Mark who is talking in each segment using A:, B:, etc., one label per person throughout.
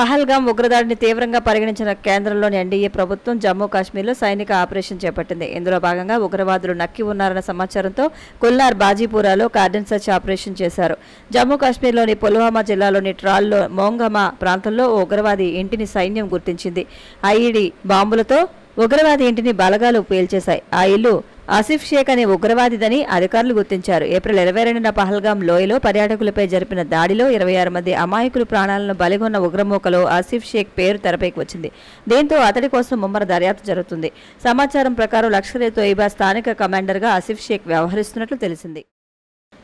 A: పహల్గామ్ ఉగ్రదాడిని తీవ్రంగా పరిగణించిన కేంద్రంలోని ఎన్డీఏ ప్రభుత్వం జమ్మూ కాశ్మీర్లో సైనిక ఆపరేషన్ చేపట్టింది. ఇందులో భాగంగా ఉగ్రవాదులు నక్కి ఉన్నారన్న సమాచారంతో కుల్నార్ బాజీపురాలో కార్డన్ సర్చ్ ఆపరేషన్ చేశారు. జమ్మూ కాశ్మీర్లోని పుల్వామా జిల్లాలోని ట్రాల్లో మోంగమా ప్రాంతంలో ఓ ఉగ్రవాది ఇంటిని సైన్యం గుర్తించింది. ఐఈడీ బాంబులతో ఉగ్రవాది ఇంటిని బలగాలు పేల్చేశాయి. ఆ ఇల్లు ఆసిఫ్ షేక్ అనే ఉగ్రవాదిదని అధికారులు గుర్తించారు. ఏప్రిల్ 22న పహల్గామ్ లోయలో పర్యాటకులపై జరిపిన దాడిలో 26 మంది అమాయకులు ప్రాణాలను బలిగొన్న ఉగ్రమూకలో ఆసిఫ్ షేక్ పేరు తెరపైకి వచ్చింది. దీంతో అతడి కోసం ముమ్మర దర్యాప్తు జరుగుతుంది. సమాచారం ప్రకారం లష్కర్-ఏ-తోయిబా స్థానిక కమాండర్గా ఆసిఫ్ షేక్ వ్యవహరిస్తున్నట్లు తెలిసింది.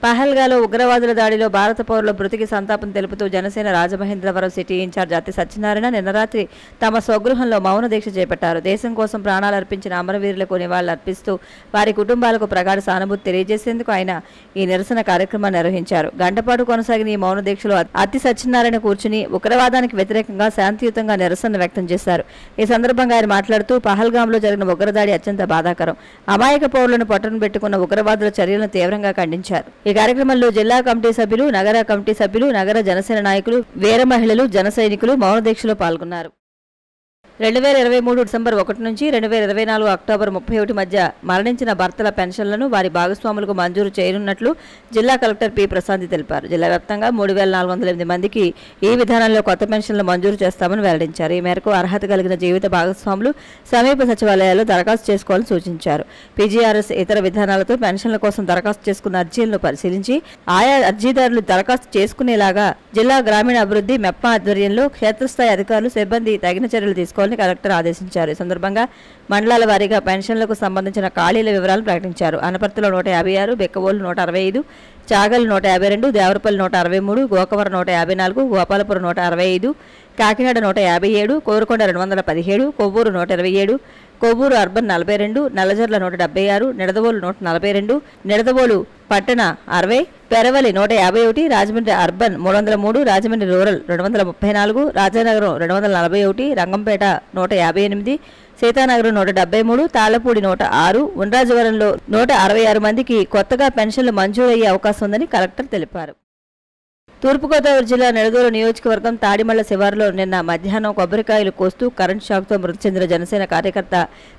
A: పహల్గాలో ఉగ్రవాదుల దాడిలో భారత పౌరుల మృతికి సంతాపం తెలుపుతూ జనసేన రాజమహేంద్రవరం సిటీ ఇన్ఛార్జ్ అత్తి సత్యనారాయణ నిన్న రాత్రి తమ స్వగృహంలో మౌన దీక్ష చేపట్టారు. దేశం కోసం ప్రాణాలు అర్పించిన అమరవీరులకు నివాళులర్పిస్తూ వారి కుటుంబాలకు ప్రగాఢ సానుభూతి తెలియజేసేందుకు ఆయన ఈ నిరసన కార్యక్రమాన్ని నిర్వహించారు. గంటపాటు కొనసాగిన ఈ మౌన దీక్షలో అత్తి సత్యనారాయణ కూర్చుని ఉగ్రవాదానికి వ్యతిరేకంగా శాంతియుతంగా నిరసన వ్యక్తం చేశారు. ఈ సందర్భంగా ఆయన మాట్లాడుతూ పహల్గామ్లో జరిగిన ఉగ్రదాడి అత్యంత బాధాకరం. అమాయక పౌరులను పట్టున పెట్టుకున్న ఉగ్రవాదుల చర్యలను తీవ్రంగా ఖండించారు. ఈ కార్యక్రమంలో జిల్లా కమిటీ సభ్యులు, నగర కమిటీ సభ్యులు, నగర జనసేన నాయకులు, వీర మహిళలు, జన సైనికులు మౌన దీక్షలో పాల్గొన్నారు. 2023 డిసెంబర్ 1 నుంచి 2024 అక్టోబర్ 31 మధ్య మరణించిన భర్తల పెన్షన్లను వారి భాగస్వాములకు మంజూరు చేయనున్నట్లు జిల్లా కలెక్టర్ పి. ప్రశాంతి తెలిపారు. జిల్లా వ్యాప్తంగా 3408 మందికి ఈ విధానంలో కొత్త పెన్షన్లు మంజూరు చేస్తామని వెల్లడించారు. ఈ మేరకు అర్హత కలిగిన జీవిత భాగస్వాములు సమీప సచివాలయాల్లో దరఖాస్తు చేసుకోవాలని సూచించారు. పీజీఆర్ఎస్ ఇతర విధానాలతో పెన్షన్ల కోసం దరఖాస్తు చేసుకున్న అర్జీలను పరిశీలించి ఆయా అర్జీదారులు దరఖాస్తు చేసుకునేలాగా జిల్లా గ్రామీణ అభివృద్ధి మెప్మా ఆధ్వర్యంలో క్షేత్రస్థాయి అధికారులు, సిబ్బంది తగిన చర్యలు తీసుకోవాలని కలెక్టర్ ఆదేశించారు. ఈ సందర్భంగా మండలాల వారీగా పెన్షన్లకు సంబంధించిన ఖాళీల వివరాలు ప్రకటించారు. అనపర్తిలో 156, బెక్కవోలు 165, చాగల్ 152, దేవరపల్లి 163, గోకవరం 154, గోపాలపురం 165, కాకినాడ 157, కోరుకొండ 217, కొవ్వూరు 127, కొవ్వూరు అర్బన్ 42, నల్లజర్ల 176, నిడదవోలు 142, నిడదవోలు పట్టణ 60, పెరవలి 151, రాజమండ్రి అర్బన్ 303, రాజమండ్రి రూరల్ 234, రాజానగరం 241, రంగంపేట 158, సీతానగరం 173, తాళ్లపూడి 106, ఉండ్రాజవరంలో 166 మందికి కొత్తగా పెన్షన్లు మంజూరయ్యే అవకాశం ఉందని కలెక్టర్ తెలిపారు. తూర్పుగోదావరి జిల్లా నిడదవోలు నియోజకవర్గం తాడిమళ్ల శివారులో నిన్న మధ్యాహ్నం కొబ్బరికాయలు కోస్తూ కరెంట్ షాక్తో మృతి చెందిన జనసేన కార్యకర్త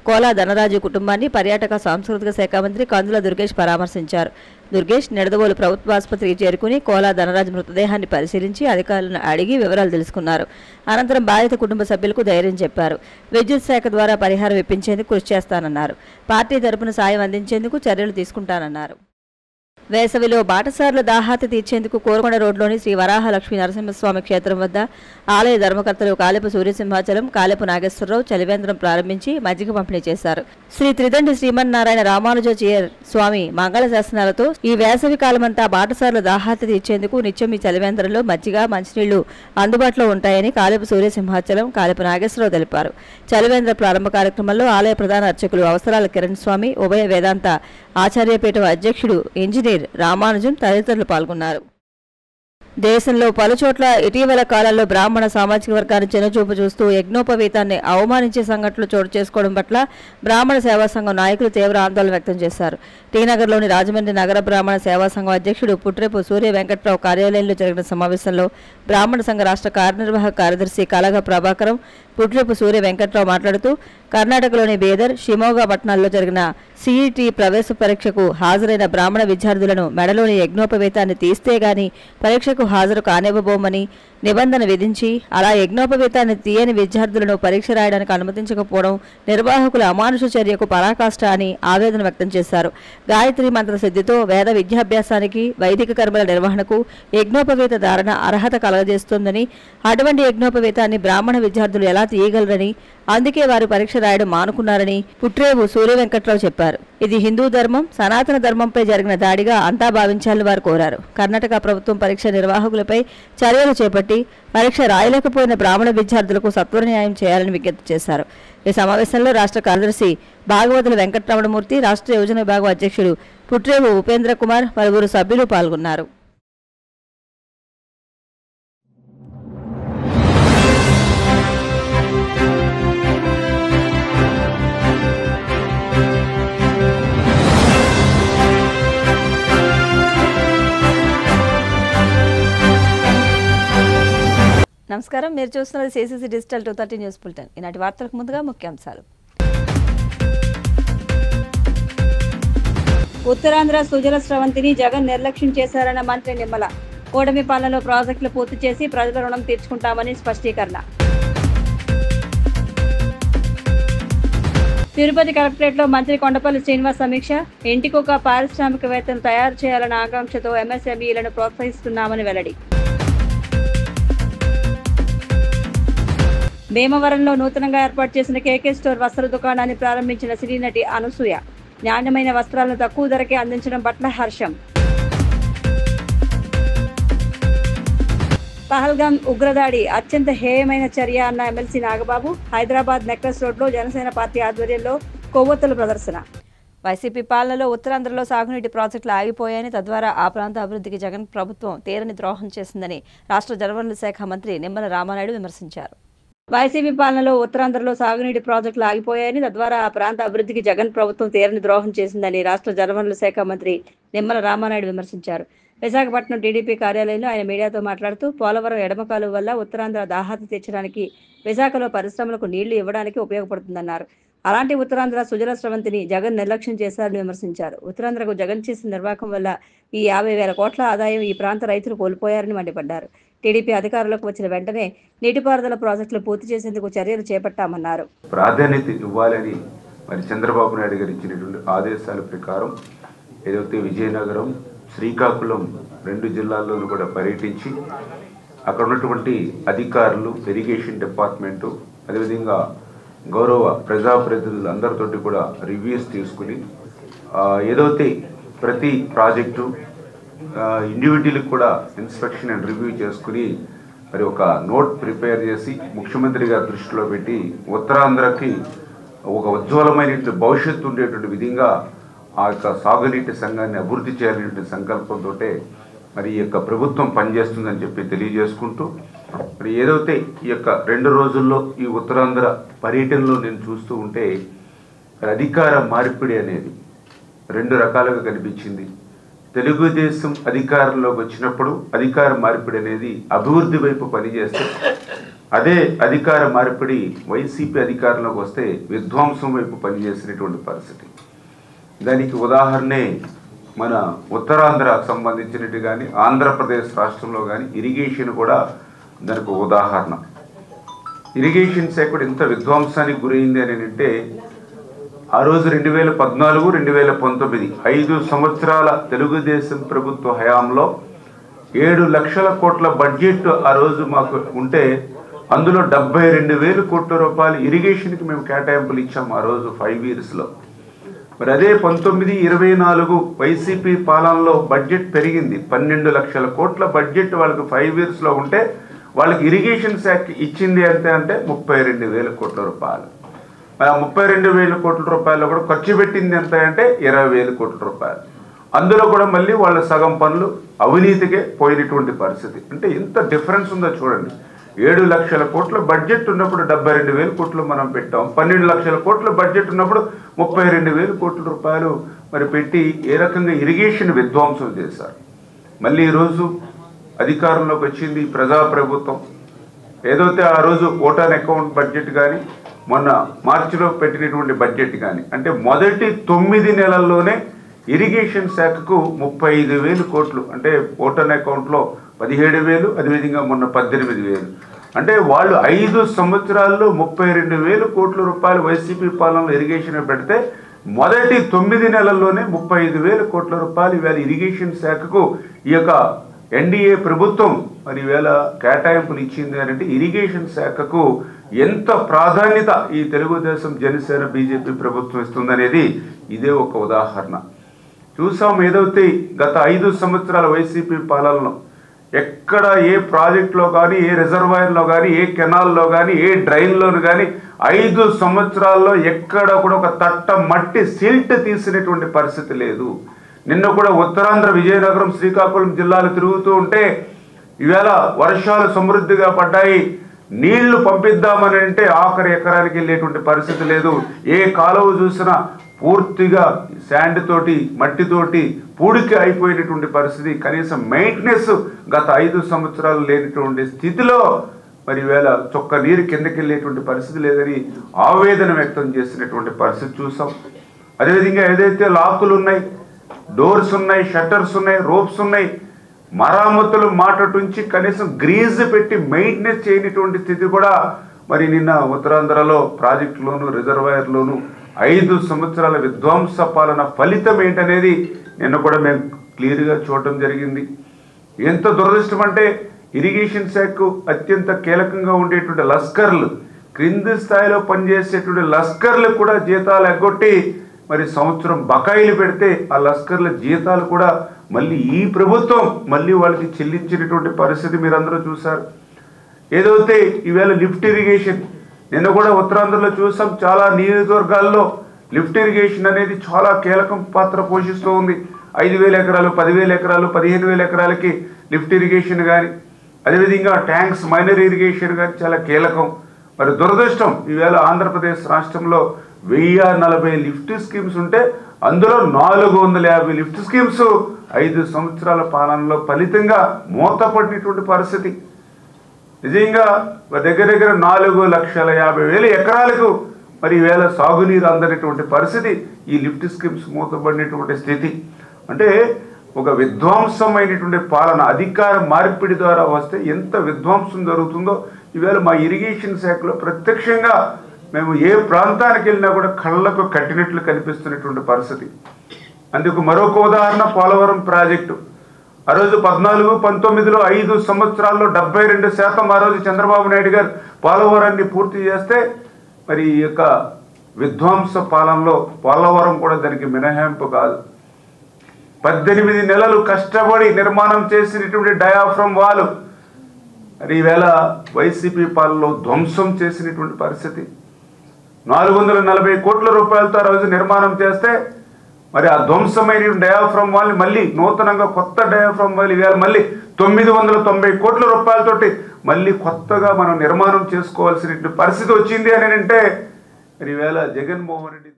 A: కోలా ధనరాజు కుటుంబాన్ని పర్యాటక సాంస్కృతిక శాఖ మంత్రి కందుల దుర్గేష్ పరామర్శించారు. దుర్గేష్ నిడదవోలు ప్రభుత్వ ఆసుపత్రికి చేరుకుని కోలా ధనరాజు మృతదేహాన్ని పరిశీలించి అధికారులను అడిగి వివరాలు తెలుసుకున్నారు. అనంతరం బాధిత కుటుంబ సభ్యులకు ధైర్యం చెప్పారు. విద్యుత్ శాఖ ద్వారా పరిహారం ఇప్పించేందుకు కృషి చేస్తానన్నారు. పార్టీ తరపున సాయం అందించేందుకు చర్యలు తీసుకుంటానన్నారు. వేసవిలో బాటసార్ల దాహార్తి తీర్చేందుకు కోరుకొండ రోడ్లోని శ్రీ వరాహ లక్ష్మీ నరసింహస్వామి క్షేత్రం వద్ద ఆలయ ధర్మకర్తలు కాలెపు సూర్యసింహాచలం, కాలెపు నాగేశ్వరరావు చలివేంద్రం ప్రారంభించి మజ్జిగ పంపిణీ చేశారు. శ్రీ త్రిదండి శ్రీమన్నారాయణ రామానుజాచార్య స్వామి మంగళ శాసనాలతో ఈ వేసవి కాలమంతా బాటసార్ల దాహార్తి తీర్చేందుకు నిత్యం ఈ చలివేంద్రంలో మజ్జిగ, మంచినీళ్లు అందుబాటులో ఉంటాయని కాలెపు సూర్యసింహాచలం, కాలెపు నాగేశ్వరరావు తెలిపారు. చలివేంద్ర ప్రారంభ కార్యక్రమంలో ఆలయ ప్రధాన అర్చకులు అవసరాల కిరణ్ స్వామి, ఉభయ వేదాంత ఆచార్యపీఠం అధ్యక్షుడు ఇంజనీర్ రామానుజం తదితరులు పాల్గొన్నారు. దేశంలో పలుచోట్ల ఇటీవల కాలంలో బ్రాహ్మణ సామాజిక వర్గాన్ని చిన్నచూపు చూస్తూ యజ్ఞోపవీతాన్ని అవమానించే సంఘటనలు చోటు చేసుకోవడం పట్ల బ్రాహ్మణ సేవా సంఘం నాయకులు తీవ్ర ఆందోళన వ్యక్తం చేశారు. టీనగర్లోని రాజమండ్రి నగర బ్రాహ్మణ సేవా సంఘం అధ్యక్షుడు పుట్రేపు సూర్య వెంకట్రావు కార్యాలయంలో జరిగిన సమావేశంలో బ్రాహ్మణ సంఘ రాష్ట్ర కార్యనిర్వాహక కార్యదర్శి కలగ ప్రభాకరం, పుట్రేపు సూర్య వెంకట్రావు మాట్లాడుతూ కర్ణాటకలోని బీదర్, షిమోగా పట్టణాల్లో జరిగిన సిఈటి ప్రవేశ పరీక్షకు హాజరైన బ్రాహ్మణ విద్యార్థులను మెడలోని యజ్ఞోపవీతాన్ని తీస్తే గాని పరీక్షకు హాజరు కానివ్వబోమని నిబంధన విధించి అలా యజ్ఞోపవీతాన్ని తీయని విద్యార్థులను పరీక్ష రాయడానికి అనుమతించకపోవడం నిర్వాహకుల అమానుష చర్యకు పరాకాష్ట అని ఆవేదన వ్యక్తం చేశారు. గాయత్రి మంత్ర సిద్ధితో వేద విద్యాభ్యాసానికి, వైదిక కర్మల నిర్వహణకు యజ్ఞోపవీత ధారణ అర్హత కలగజేస్తోందని, అటువంటి యజ్ఞోపవీతాన్ని బ్రాహ్మణ విద్యార్థులు ఎలా తీయగలరని, అందుకే వారు పరీక్ష రాయడం మానుకున్నారని పుట్రేవు సూర్య వెంకట్రావు చెప్పారు. ఇది హిందూ ధర్మం, సనాతన ధర్మంపై జరిగిన దాడిగా అంతా భావించాలని వారు కోరారు. కర్ణాటక ప్రభుత్వం పరీక్ష నిర్వాహకులపై చర్యలు చేపట్టి పరీక్ష రాయలేకపోయిన బ్రాహ్మణ విద్యార్థులకు సత్వర న్యాయం చేయాలని విజ్ఞప్తి చేశారు. ఈ సమావేశంలో రాష్ట్ర కార్యదర్శి భాగవతుల వెంకటరమణమూర్తి, రాష్ట్ర యోజన విభాగం అధ్యక్షుడు పుట్రేవు ఉపేంద్ర కుమార్, పలువురు సభ్యులు పాల్గొన్నారు. నమస్కారం, మీరు చూస్తున్నది సిసిసి డిజిటల్ 230 న్యూస్ బులెటిన్. ఈనాటి వార్తలకు ముందుగా ముఖ్యాంశాలు. ఉత్తరాంధ్ర సుజల స్రవంతిని జగన్ నిర్లక్ష్యం చేశారన్న మంత్రి నిమ్మల. కూటమి పాలనలో ప్రాజెక్టులు పూర్తి చేసి ప్రజల రుణం తీర్చుకుంటామని స్పష్టీకరణ. తిరుపతి కలెక్టరేట్లో మంత్రి కొండపల్లి శ్రీనివాస్ సమీక్ష. ఇంటికొక పారిశ్రామికవేత్తను తయారు చేయాలన్న ఆకాంక్షతో ఎంఎస్ఎంఈలను ప్రోత్సహిస్తున్నామని వెల్లడి. భీమవరంలో నూతనంగా ఏర్పాటు చేసిన కేకే స్టోర్ వస్త్ర దుకాణాన్ని ప్రారంభించిన సినీ నటి అనసూయ. నాణ్యమైన వస్త్రాలను తక్కువ ధరకే అందించడం పట్ల హర్షం. పహల్గాం ఉగ్రదాడి అత్యంత హేయమైన చర్య అన్న ఎమ్మెల్సీ నాగబాబు. హైదరాబాద్ నెక్లెస్ రోడ్లో జనసేన పార్టీ ఆధ్వర్యంలో కొవ్వొత్తుల ప్రదర్శన. వైసీపీ పాలనలో ఉత్తరాంధ్రలో సాగునీటి ప్రాజెక్టులు ఆగిపోయాయని, తద్వారా ఆ ప్రాంత అభివృద్ధికి జగన్ ప్రభుత్వం తీరని ద్రోహం చేసిందని రాష్ట్ర జలవనరుల శాఖ మంత్రి నిమ్మల రామానాయుడు విమర్శించారు. వైసీపీ పాలనలో ఉత్తరాంధ్రలో సాగునీటి ప్రాజెక్టులు ఆగిపోయాయని, తద్వారా ఆ ప్రాంత అభివృద్ధికి జగన్ ప్రభుత్వం తీరని ద్రోహం చేసిందని రాష్ట్ర జలవనరుల శాఖ మంత్రి నిమ్మల రామానాయుడు విమర్శించారు. విశాఖపట్నం టీడీపీ కార్యాలయంలో ఆయన మీడియాతో మాట్లాడుతూ, పోలవరం ఎడమ కాలువ వల్ల ఉత్తరాంధ్ర దాహార్తి తీర్చడానికి, విశాఖలో పరిశ్రమలకు నీళ్లు ఇవ్వడానికి ఉపయోగపడుతుందన్నారు. అలాంటి ఉత్తరాంధ్ర సుజల స్రవంతిని జగన్ నిర్లక్ష్యం చేశారని విమర్శించారు. ఉత్తరాంధ్రకు జగన్ చేసిన నిర్వాహకం వల్ల ఈ 50,000 కోట్ల ఆదాయం ఈ ప్రాంత రైతులు కోల్పోయారని మండిపడ్డారు. టీడీపీ అధికారంలోకి వచ్చిన వెంటనే నీటిపారుదల ప్రాజెక్టులు పూర్తి చేసేందుకు చర్యలు చేపట్టామన్నారు.
B: ప్రాధాన్యత ఇవ్వాలని మరి చంద్రబాబు నాయుడు గారు ఇచ్చినటువంటి ఆదేశాల ప్రకారం ఏదైతే విజయనగరం, శ్రీకాకుళం 2 జిల్లాల్లోనూ కూడా పర్యటించి అక్కడ ఉన్నటువంటి అధికారులు, ఇరిగేషన్ డిపార్ట్మెంటు, అదేవిధంగా గౌరవ ప్రజాప్రతినిధులు అందరితోటి కూడా రివ్యూస్ తీసుకుని ఏదైతే ప్రతి ప్రాజెక్టు ఇండివిజువల్కి కూడా ఇన్స్పెక్షన్ అండ్ రివ్యూ చేసుకుని మరి ఒక నోట్ ప్రిపేర్ చేసి ముఖ్యమంత్రి గారి దృష్టిలో పెట్టి ఉత్తరాంధ్రకి ఒక ఉజ్వలమైన భవిష్యత్తు ఉండేటువంటి విధంగా ఆ యొక్క సాగునీటి సంఘాన్ని అభివృద్ధి చేయాలనే సంకల్పంతో మరి ఈ యొక్క ప్రభుత్వం పనిచేస్తుందని చెప్పి తెలియజేసుకుంటూ, మరి ఏదైతే ఈ యొక్క 2 రోజుల్లో ఈ ఉత్తరాంధ్ర పర్యటనలో నేను చూస్తూ ఉంటే అధికార మార్పిడి అనేది 2 రకాలుగా కనిపించింది. తెలుగుదేశం అధికారంలోకి వచ్చినప్పుడు అధికార మార్పిడి అనేది అభివృద్ధి వైపు పనిచేస్తే, అదే అధికార మార్పిడి వైసీపీ అధికారంలోకి వస్తే విధ్వంసం వైపు పనిచేసినటువంటి పరిస్థితి. దానికి ఉదాహరణే మన ఉత్తరాంధ్రకు సంబంధించినట్టు కానీ ఆంధ్రప్రదేశ్ రాష్ట్రంలో కానీ ఇరిగేషన్ కూడా దానికి ఉదాహరణ. ఇరిగేషన్ శాఖ ఎంత విధ్వంసానికి గురైంది అని అంటే, ఆ రోజు 2014, 2019 5 సంవత్సరాల తెలుగుదేశం ప్రభుత్వ హయాంలో 7 లక్షల కోట్ల బడ్జెట్ ఆ రోజు మాకు ఉంటే, అందులో 72,000 కోట్ల రూపాయలు ఇరిగేషన్కి మేము కేటాయింపులు ఇచ్చాము ఆ రోజు 5 ఇయర్స్లో. మరి అదే 19-24 వైసీపీ పాలనలో బడ్జెట్ పెరిగింది. 12 లక్షల కోట్ల బడ్జెట్ వాళ్ళకి 5 ఇయర్స్లో ఉంటే, వాళ్ళకి ఇరిగేషన్ శాఖ ఇచ్చింది అంటే 32,000 కోట్ల రూపాయలు. మరి ఆ 32,000 కోట్ల రూపాయలు కూడా ఖర్చు పెట్టింది ఎంత అంటే 20,000 కోట్ల రూపాయలు. అందులో కూడా మళ్ళీ వాళ్ళ సగం పనులు అవినీతికే పోయినటువంటి పరిస్థితి. అంటే ఎంత డిఫరెన్స్ ఉందో చూడండి. 7 లక్షల కోట్ల బడ్జెట్ ఉన్నప్పుడు 72,000 కోట్లు మనం పెట్టాం. 12 లక్షల కోట్ల బడ్జెట్ ఉన్నప్పుడు 32,000 కోట్ల రూపాయలు మరి పెట్టి ఏ రకంగా ఇరిగేషన్ విధ్వంసం చేశారు. మళ్ళీ ఈరోజు అధికారంలోకి వచ్చింది ప్రజాప్రభుత్వం. ఏదైతే ఆ రోజు ఓటాన్ అకౌంట్ బడ్జెట్ కానీ, మొన్న మార్చిలో పెట్టినటువంటి బడ్జెట్ కానీ, అంటే మొదటి 9 నెలల్లోనే ఇరిగేషన్ శాఖకు 35,000 కోట్లు, అంటే ఓటాన్ అకౌంట్లో 17,000, అదేవిధంగా మొన్న 18,000. అంటే వాళ్ళు 5 సంవత్సరాల్లో 32,000 కోట్ల రూపాయలు వైసీపీ పాలనలో ఇరిగేషన్ పెడితే, మొదటి 9 నెలల్లోనే 35,000 కోట్ల రూపాయలు ఇవాళ ఇరిగేషన్ శాఖకు ఈ యొక్క ఎన్డీఏ ప్రభుత్వం మరి ఈవేళ కేటాయింపులు ఇచ్చింది అని అంటే, ఇరిగేషన్ శాఖకు ఎంత ప్రాధాన్యత ఈ తెలుగుదేశం, జనసేన, బీజేపీ ప్రభుత్వం ఇస్తుందనేది ఇదే ఒక ఉదాహరణ. చూసాం ఏదైతే గత 5 సంవత్సరాల వైసీపీ పాలనలో ఎక్కడ ఏ ప్రాజెక్టులో కానీ, ఏ రిజర్వాయర్లో కానీ, ఏ కెనాల్లో కానీ, ఏ డ్రైన్లోను కానీ 5 సంవత్సరాల్లో ఎక్కడ కూడా ఒక తట్ట మట్టి సిల్ట్ తీసినటువంటి పరిస్థితి లేదు. నిన్న కూడా ఉత్తరాంధ్ర విజయనగరం, శ్రీకాకుళం జిల్లాలు తిరుగుతూ ఉంటే ఈవేళ వర్షాలు సమృద్ధిగా పడ్డాయి. నీళ్లు పంపిద్దామని అంటే ఆఖరి ఎకరానికి వెళ్ళేటువంటి పరిస్థితి లేదు. ఏ కాలువ చూసినా పూర్తిగా శాండ్ తోటి, మట్టితోటి పూడికి అయిపోయినటువంటి పరిస్థితి. కనీసం మెయింటెనెన్స్ గత 5 సంవత్సరాలు లేనటువంటి స్థితిలో మరి ఈవేళ చొక్క నీరు కిందకి వెళ్ళేటువంటి పరిస్థితి లేదని ఆవేదన వ్యక్తం చేసినటువంటి పరిస్థితి చూసాం. అదేవిధంగా ఏదైతే లాకులు ఉన్నాయి, డోర్స్ ఉన్నాయి, షట్టర్స్ ఉన్నాయి, రోప్స్ ఉన్నాయి, మరామతులు మాటటుంచి కనీసం గ్రీజ్ పెట్టి మెయింటెనెన్స్ చేయనటువంటి స్థితి కూడా మరి నిన్న ఉత్తరాంధ్రలో ప్రాజెక్టులోను రిజర్వాయర్లోను 5 సంవత్సరాల విధ్వంస పాలన ఫలితం ఏంటనేది నిన్న కూడా మేము క్లియర్గా చూడటం జరిగింది. ఎంత దురదృష్టం అంటే ఇరిగేషన్ శాఖకు అత్యంత కీలకంగా ఉండేటువంటి లస్కర్లు, క్రింది స్థాయిలో పనిచేసేటువంటి లస్కర్లు కూడా జీతాలు ఎగ్గొట్టి మరి సంవత్సరం బకాయిలు పెడితే ఆ లస్కర్ల జీతాలు కూడా మళ్ళీ ఈ ప్రభుత్వం మళ్ళీ వాళ్ళకి చెల్లించినటువంటి పరిస్థితి మీరందరూ చూశారు. ఏదైతే ఈవేళ లిఫ్ట్ ఇరిగేషన్ నిన్న కూడా ఉత్తరాంధ్రలో చూసాం, చాలా నియోజకవర్గాల్లో లిఫ్ట్ ఇరిగేషన్ అనేది చాలా కీలకం పాత్ర పోషిస్తూ ఉంది. 5,000 ఎకరాలు, 10,000 ఎకరాలు, 15,000 ఎకరాలకి లిఫ్ట్ ఇరిగేషన్ కానీ, అదేవిధంగా ట్యాంక్స్ మైనర్ ఇరిగేషన్ కానీ చాలా కీలకం. మరి దురదృష్టం ఈవేళ ఆంధ్రప్రదేశ్ రాష్ట్రంలో 1040 లిఫ్ట్ స్కీమ్స్ ఉంటే అందులో 450 లిఫ్ట్ స్కీమ్స్ 5 సంవత్సరాల పాలనలో ఫలితంగా మూతపడినటువంటి పరిస్థితి. నిజంగా దగ్గర దగ్గర 4,50,000 ఎకరాలకు మరి ఈవేళ సాగునీరు అందనటువంటి పరిస్థితి, ఈ లిఫ్ట్ స్కీమ్స్ మూతపడినటువంటి స్థితి. అంటే ఒక విధ్వంసమైనటువంటి పాలన, అధికార మార్పిడి ద్వారా వస్తే ఎంత విధ్వంసం జరుగుతుందో ఈవేళ మా ఇరిగేషన్ శాఖలో ప్రత్యక్షంగా మేము ఏ ప్రాంతానికి వెళ్ళినా కూడా కళ్ళకు కట్టినట్లు కనిపిస్తున్నటువంటి పరిస్థితి. అందుకు మరొక ఉదాహరణ పోలవరం ప్రాజెక్టు. ఆ రోజు 14-19లో 5 సంవత్సరాల్లో 72% ఆ రోజు చంద్రబాబు నాయుడు గారు పోలవరాన్ని పూర్తి చేస్తే మరి ఈ యొక్క విధ్వంస పాలనలో పోలవరం కూడా దానికి మినహాయింపు కాదు. 18 నెలలు కష్టపడి నిర్మాణం చేసినటువంటి డయాఫ్రమ్ వాల్ మరి ఈవేళ వైసీపీ పాలనలో ధ్వంసం చేసినటువంటి పరిస్థితి. 440 కోట్ల రూపాయలతో ఆ రోజు నిర్మాణం చేస్తే మరి ఆ ధ్వంసమైన డయాఫ్రమ్ వాల్ని మళ్ళీ నూతనంగా కొత్త డయాఫ్రమ్ వాల్ ఈవేళ మళ్ళీ 990 కోట్ల రూపాయలతోటి మళ్ళీ కొత్తగా మనం నిర్మాణం చేసుకోవాల్సిన పరిస్థితి వచ్చింది అని అంటే మరి ఈవేళ జగన్మోహన్ రెడ్డి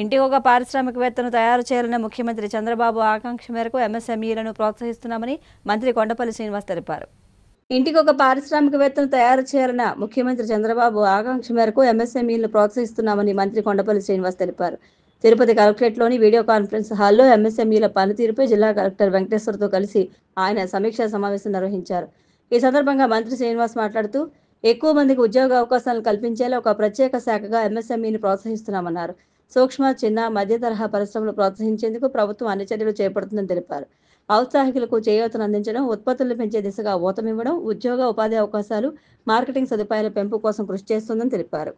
A: ఇంటికి ఒక పారిశ్రామికవేత్తను తయారు చేయాలన్న ముఖ్యమంత్రి చంద్రబాబు ఆకాంక్ష మేరకు ఎంఎస్ఎంఈలను ప్రోత్సహిస్తున్నామని మంత్రి కొండపల్లి శ్రీనివాస్ తెలిపారు. ఇంటికి ఒక పారిశ్రామికవేత్తను తయారు చేయాలన్న ముఖ్యమంత్రి చంద్రబాబు ఆకాంక్ష మేరకు ఎంఎస్ఎంఈలను ప్రోత్సహిస్తున్నామని మంత్రి కొండపల్లి శ్రీనివాస్ తెలిపారు. తిరుపతి కలెక్టరేట్లోని వీడియో కాన్ఫరెన్స్ హాల్లో ఎంఎస్ఎంఈల పనితీరుపై జిల్లా కలెక్టర్ వెంకటేశ్వర్తో కలిసి ఆయన సమీక్షా సమావేశం నిర్వహించారు. ఈ సందర్భంగా మంత్రి శ్రీనివాస్ మాట్లాడుతూ ఎక్కువ మందికి ఉద్యోగ అవకాశాలను కల్పించేలా ఒక ప్రత్యేక శాఖగా ఎంఎస్ఎంఈని ప్రోత్సహిస్తున్నామన్నారు. సూక్ష్మ, చిన్న, మధ్య తరహా పరిశ్రమలు ప్రోత్సహించేందుకు ప్రభుత్వం అన్ని చర్యలు చేపడుతుందని తెలిపారు. ఔత్సాహికులకు చేయూతను అందించడం, ఉత్పత్తులను పెంచే దిశగా ఊతమివ్వడం, ఉద్యోగ ఉపాధి అవకాశాలు, మార్కెటింగ్ సదుపాయాల పెంపు కోసం కృషి చేస్తుందని తెలిపారు.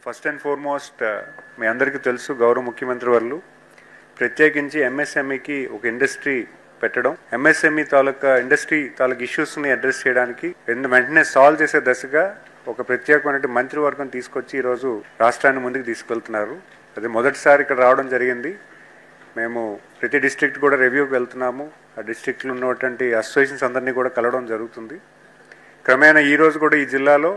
C: ఫస్ట్ అండ్ ఫార్మోస్ట్ మీ అందరికీ తెలుసు, గౌరవ ముఖ్యమంత్రి వాళ్ళు ప్రత్యేకించి ఎంఎస్ఎంఈకి ఒక ఇండస్ట్రీ పెట్టడం, ఎంఎస్ఎంఈ తాలూకా ఇండస్ట్రీ తాలూకా ఇష్యూస్ని అడ్రస్ చేయడానికి వెంటనే సాల్వ్ చేసే దశగా ఒక ప్రత్యేకమైన మంత్రివర్గం తీసుకొచ్చి ఈరోజు రాష్ట్రాన్ని ముందుకు తీసుకెళ్తున్నారు. అది మొదటిసారి ఇక్కడ రావడం జరిగింది. మేము ప్రతి డిస్ట్రిక్ట్ కూడా రివ్యూకి వెళ్తున్నాము. ఆ డిస్ట్రిక్ట్లో ఉన్నటువంటి అసోసియేషన్స్ అందరినీ కూడా కలవడం జరుగుతుంది. క్రమేణా ఈరోజు కూడా ఈ జిల్లాలో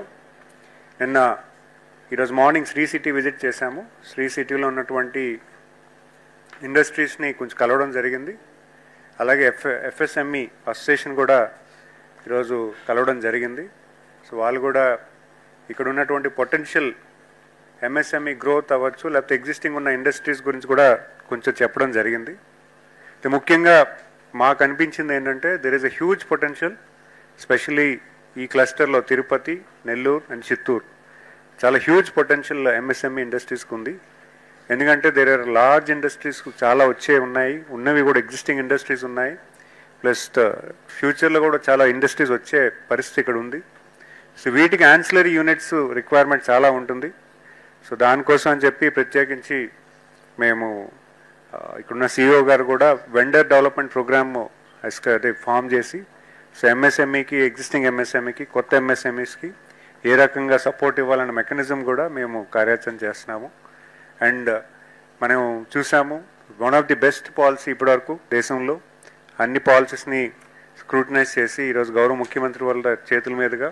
C: ఈరోజు మార్నింగ్ శ్రీ సిటీ విజిట్ చేశాము. శ్రీ సిటీలో ఉన్నటువంటి ఇండస్ట్రీస్ని కొంచెం కలవడం జరిగింది. అలాగే ఎఫ్ఎస్ఎంఈ అసోసియేషన్ కూడా ఈరోజు కలవడం జరిగింది. సో వాళ్ళు కూడా ఇక్కడ ఉన్నటువంటి పొటెన్షియల్ ఎంఎస్ఎంఈ గ్రోత్ అవ్వచ్చు, లేకపోతే ఎగ్జిస్టింగ్ ఉన్న ఇండస్ట్రీస్ గురించి కూడా కొంచెం చెప్పడం జరిగింది. ముఖ్యంగా మాకు అనిపించింది ఏంటంటే there is a huge potential, especially ఈ క్లస్టర్లో తిరుపతి, నెల్లూరు అండ్ చిత్తూరు చాలా హ్యూజ్ పొటెన్షియల్ ఎంఎస్ఎంఈ ఇండస్ట్రీస్కి ఉంది. ఎందుకంటే దేర్ ఆర్ లార్జ్ ఇండస్ట్రీస్ చాలా ఉన్నవి కూడా ఎగ్జిస్టింగ్ ఇండస్ట్రీస్ ఉన్నాయి. ప్లస్ ఫ్యూచర్లో కూడా చాలా ఇండస్ట్రీస్ వచ్చే పరిస్థితి ఇక్కడ ఉంది. సో వీటికి యాన్సిలరీ యూనిట్స్ రిక్వైర్మెంట్ చాలా ఉంటుంది. సో దానికోసం అని చెప్పి ప్రత్యేకించి మేము ఇక్కడున్న సిఇఓ గారు కూడా వెండర్ డెవలప్మెంట్ ప్రోగ్రామ్ ఫామ్ చేసి సో ఎంఎస్ఎంఈకి, ఎగ్జిస్టింగ్ ఎంఎస్ఎంఈకి, కొత్త ఎంఎస్ఎంఈస్కి ఏ రకంగా సపోర్ట్ ఇవ్వాలన్న మెకానిజం కూడా మేము కార్యాచరణ చేస్తున్నాము. అండ్ మనం చూసాము one of the best policy ఇప్పటివరకు దేశంలో అన్ని పాలసీస్ని స్క్రూటినైజ్ చేసి ఈరోజు గౌరవ ముఖ్యమంత్రి వాళ్ళ చేతుల మీదుగా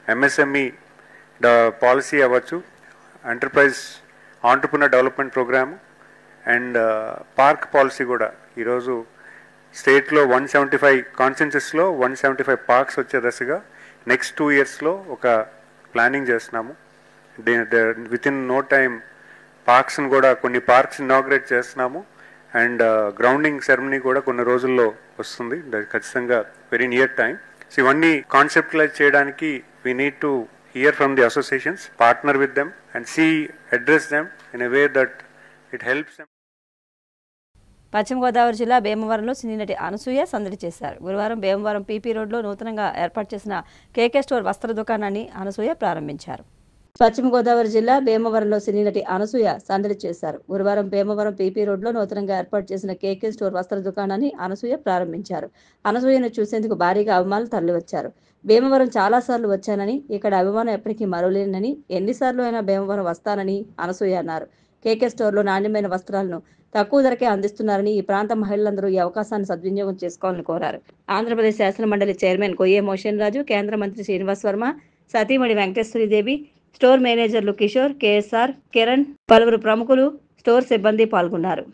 C: ఎంఎస్ఎంఈ పాలసీ అవ్వచ్చు, enterprise entrepreneur development programme and park policy కూడా ఈరోజు స్టేట్లో 175 కాన్సెన్సస్లో 175 పార్క్స్ వచ్చే దశగా నెక్స్ట్ 2 yearsలో ఒక ప్లానింగ్ చేస్తున్నాము. విత్ ఇన్ నో టైమ్ పార్క్స్ని కూడా కొన్ని పార్క్స్ ఇనాగ్రేట్ చేస్తున్నాము. అండ్ గ్రౌండింగ్ సెరమనీ కూడా కొన్ని రోజుల్లో వస్తుంది, ఖచ్చితంగా వెరీ నియర్ టైం. సో ఇవన్నీ కాన్సెప్టలైజ్ చేయడానికి we need to hear from the associations, partner with them and address them in a way that it helps them.
A: పశ్చిమ గోదావరి జిల్లా భీమవరంలో సినీ నటి అనసూయ సందడి చేశారు. గురువారం భీమవరం పీపీ రోడ్లో నూతనంగా ఏర్పాటు చేసిన కేకే స్టోర్ వస్త్ర దుకాణాన్ని అనసూయ ప్రారంభించారు. పశ్చిమ గోదావరి జిల్లా భీమవరంలో సినీ నటి అనసూయ సందడి చేశారు. గురువారం భీమవరం పీపీ రోడ్లో నూతనంగా ఏర్పాటు చేసిన కేకే స్టోర్ వస్త్ర దుకాణాన్ని అనసూయ ప్రారంభించారు. అనసూయను చూసేందుకు భారీగా అభిమానులు తరలివచ్చారు. భీమవరం చాలాసార్లు వచ్చానని, ఇక్కడ అభిమానం ఎప్పటికీ మరువలేనని, ఎన్నిసార్లు అయినా భీమవరం వస్తానని అనసూయ అన్నారు. కేకే స్టోర్లో నాణ్యమైన వస్త్రాలను తక్కువ ధరకే అందిస్తున్నారని, ఈ ప్రాంత మహిళలందరూ ఈ అవకాశాన్ని సద్వినియోగం చేసుకోవాలని కోరారు. ఆంధ్రప్రదేశ్ శాసనమండలి చైర్మన్ కొయ్యే మోషన్ రాజు, కేంద్ర మంత్రి శ్రీనివాస్ వర్మ, సతీమణి వెంకటేశ్వరీదేవి, స్టోర్ మేనేజర్లు కిషోర్, కేఎస్ఆర్, కిరణ్, పలువురు ప్రముఖులు, స్టోర్ సిబ్బంది పాల్గొన్నారు.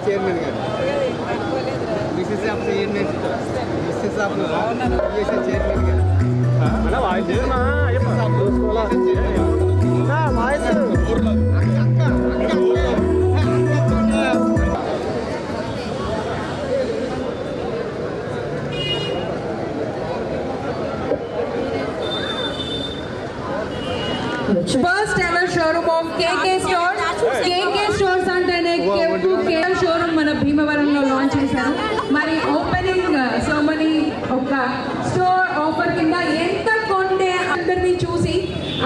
D: Chairman first ever showroom of KK stores. KK stores అంటేనే షోరూమ్ మన భీమవరంలో లాంచ్ చేశారు. మరి ఓపెనింగ్ సెరమనీ ఒక స్టోర్ ఆఫర్ కింద ఎంత కొంటే అందరినీ చూసి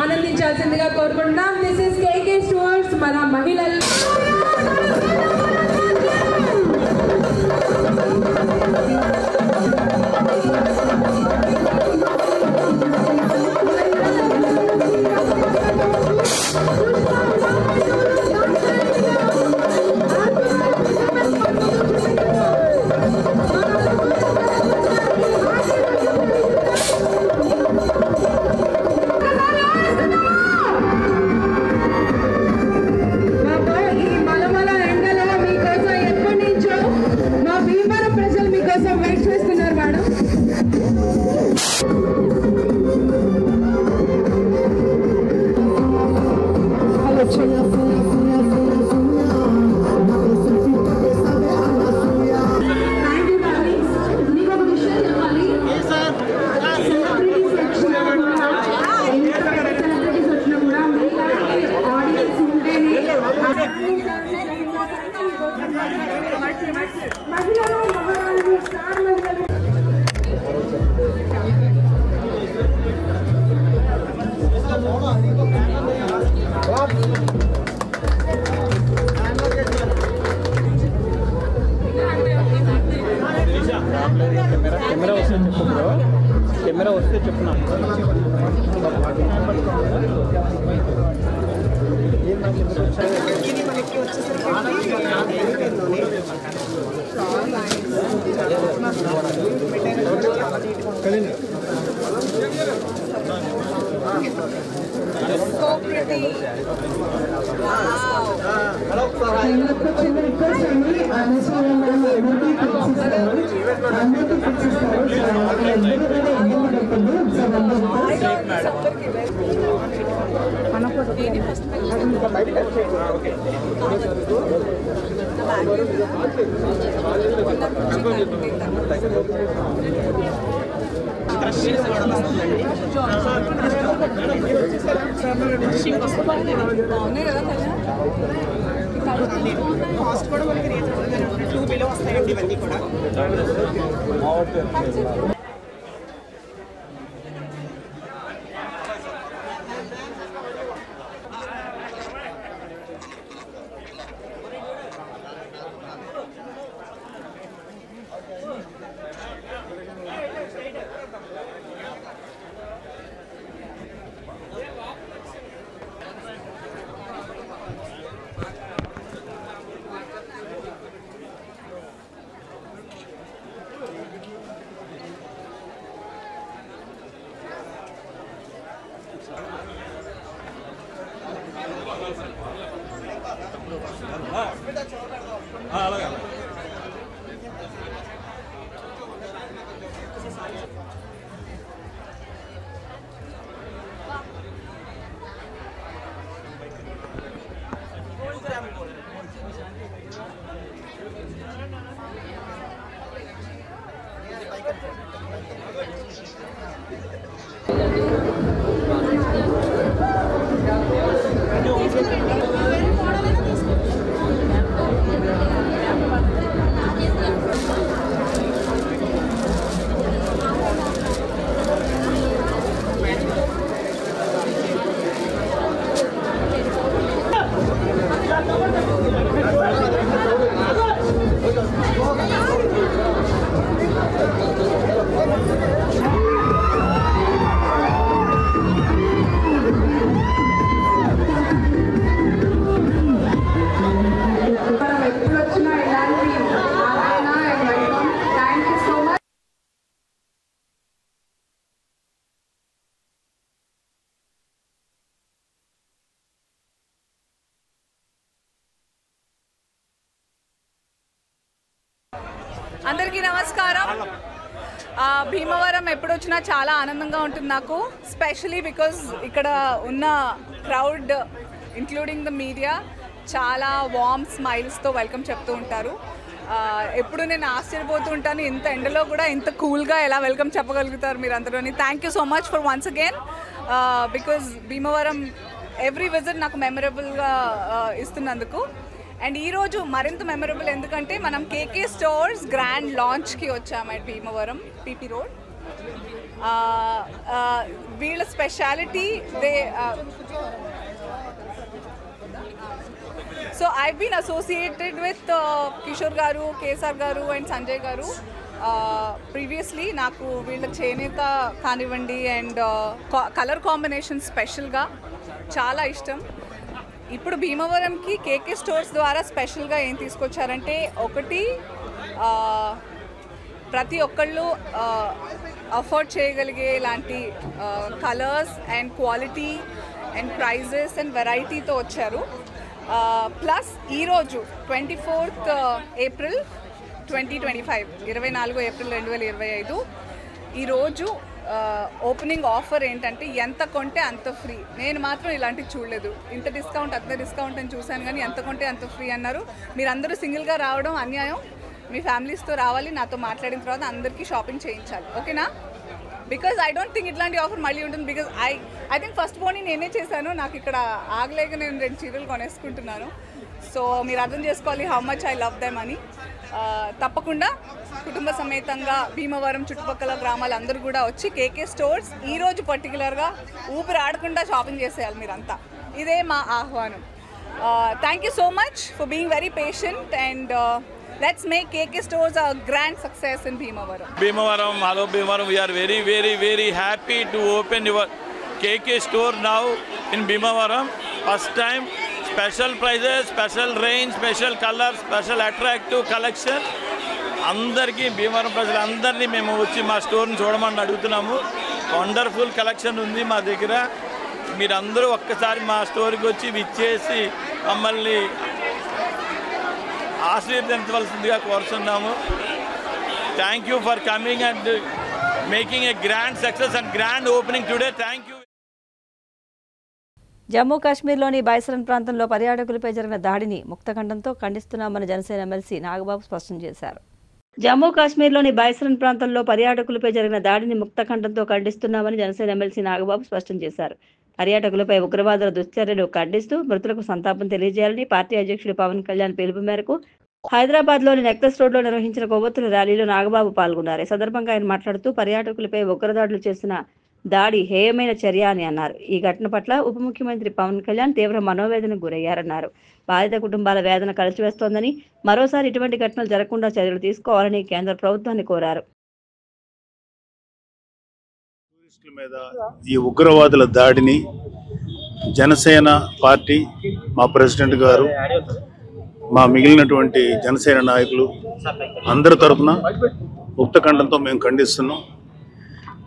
D: ఆనందించాల్సిందిగా కోరుకుంటున్నాం. This is KK stores. మన మహిళలు
E: కెమెరా వస్తే చెప్తున్నా.
F: కాస్ట్ కూడా మనకి రీజనబుల్గా 2 బిలో వస్తాయండి ఇవన్నీ కూడా.
G: అందరికీ నమస్కారం. భీమవరం ఎప్పుడు వచ్చినా చాలా ఆనందంగా ఉంటుంది నాకు, స్పెషలీ బికాజ్ ఇక్కడ ఉన్న క్రౌడ్ ఇంక్లూడింగ్ ద మీడియా చాలా వార్మ్ స్మైల్స్తో వెల్కమ్ చెప్తూ ఉంటారు. ఎప్పుడు నేను ఆశ్చర్యపోతూ ఉంటాను, ఇంత ఎండలో కూడా ఇంత కూల్గా ఎలా వెల్కమ్ చెప్పగలుగుతారు మీరు అందరూని. Thank you so much for once again, because Bhimavaram every visit నాకు మెమరబుల్గా ఇస్తున్నందుకు. అండ్ ఈరోజు మరింత మెమరబుల్ ఎందుకంటే మనం కేకే స్టోర్స్ గ్రాండ్ లాంచ్కి వచ్చాము అట్ భీమవరం పీపీ రోడ్. వీళ్ళ speciality so I've been associated with Kishore గారు, కేసార్ గారు అండ్ సంజయ్ గారు. ప్రీవియస్లీ నాకు వీళ్ళ చేనేత కానివ్వండి అండ్ కలర్ కాంబినేషన్ స్పెషల్గా చాలా ఇష్టం. ఇప్పుడు భీమవరంకి కేకే స్టోర్స్ ద్వారా స్పెషల్గా ఏం తీసుకొచ్చారంటే, ఒకటి ప్రతి ఒక్కళ్ళు అఫోర్డ్ చేయగలిగే లాంటి colours and quality and prices and వెరైటీతో వచ్చారు. ప్లస్ ఈరోజు 24th ఏప్రిల్ 2025, 24 ఏప్రిల్ 2025 ఈరోజు ఓపెనింగ్ ఆఫర్ ఏంటంటే ఎంత కొంటే అంత ఫ్రీ. నేను మాత్రం ఇలాంటివి చూడలేదు. ఇంత డిస్కౌంట్ అంత డిస్కౌంట్ అని చూశాను, కానీ ఎంత కొంటే అంత ఫ్రీ అన్నారు. మీరందరూ సింగిల్గా రావడం అన్యాయం. మీ ఫ్యామిలీస్తో రావాలి, నాతో మాట్లాడిన తర్వాత అందరికీ షాపింగ్ చేయించాలి, ఓకేనా? బికాజ్ ఐ డోంట్ థింక్ ఇట్లాంటి ఆఫర్ మళ్ళీ ఉంటుంది. బికాజ్ ఐ థింక్ ఫస్ట్ పోనీ నేనే చేశాను. నాకు ఇక్కడ ఆగలేక నేను 2 చీరలు కొనేసుకుంటున్నాను. సో మీరు అర్థం చేసుకోవాలి how much I love them అని. తప్పకుండా కుటుంబ సమేతంగా భీమవరం చుట్టుపక్కల గ్రామాలు అందరూ కూడా వచ్చి కేకే స్టోర్స్ ఈరోజు పర్టికులర్గా ఊపిరి ఆడకుండా షాపింగ్ చేసేయాలి మీరంతా. ఇదే మా ఆహ్వానం. Thank you so much for being very patient and let's make KK Stores a grand success in Bhimavaram.
H: Bhimavaram, hello Bhimavaram. We are very, very, very happy to open your KK store now in Bhimavaram. First time, special prices, special range, special colors, special attractive collection. అందరికీ భీమవరం ప్రజలు అందరినీ మేము వచ్చి మా స్టోర్ని చూడమని అడుగుతున్నాము. Wonderful collection ఉంది మా దగ్గర. మీరందరూ ఒక్కసారి మా స్టోర్కి వచ్చి విచ్చేసి మమ్మల్ని ఆశీర్వదించవలసిందిగా కోరుతున్నాము. Thank you for coming and making a grand success and grand opening today. Thank you.
A: Jammu కాశ్మీర్లోని బైసరన్ ప్రాంతంలో పర్యాటకులపై జరిగిన దాడిని ముక్తఖండంతో ఖండిస్తున్నామని జనసేన ఎమ్మెల్సీ నాగబాబు స్పష్టం చేశారు. జమ్మూ కాశ్మీర్లోని బైసరన్ ప్రాంతంలో పర్యాటకులపై జరిగిన దాడిని ముక్తఖండంతో ఖండిస్తున్నామని జనసేన ఎమ్మెల్సీ నాగబాబు స్పష్టం చేశారు. పర్యాటకులపై ఉగ్రవాదుల దుశ్చర్యను ఖండిస్తూ మృతులకు సంతాపం తెలియజేయాలని పార్టీ అధ్యక్షుడు పవన్ కళ్యాణ్ పిలుపు మేరకు హైదరాబాద్లోని నెక్లెస్ రోడ్లో నిర్వహించిన కొవ్వొత్తుల ర్యాలీలో నాగబాబు పాల్గొన్నారు. ఈ సందర్భంగా ఆయన మాట్లాడుతూ పర్యాటకులపై ఉగ్రదాడులు చేసిన దాడి హేయమైన చర్య అని అన్నారు. ఈ ఘటన పట్ల ఉప ముఖ్యమంత్రి పవన్ కళ్యాణ్ తీవ్ర మనోవేదనకు గురయ్యారన్నారు. బాధిత కుటుంబాల వేదన కలిసివేస్తోందని, మరోసారి ఇటువంటి ఘటనలు జరగకుండా చర్యలు తీసుకోవాలని కేంద్ర ప్రభుత్వాన్ని కోరారు.
I: మీద ఈ ఉగ్రవాదుల దాడిని జనసేన పార్టీ, మా ప్రెసిడెంట్ గారు, మా మిగిలినటువంటి జనసేన నాయకులు అందరి తరఫున ముక్తఖండంతో మేము ఖండిస్తున్నాం.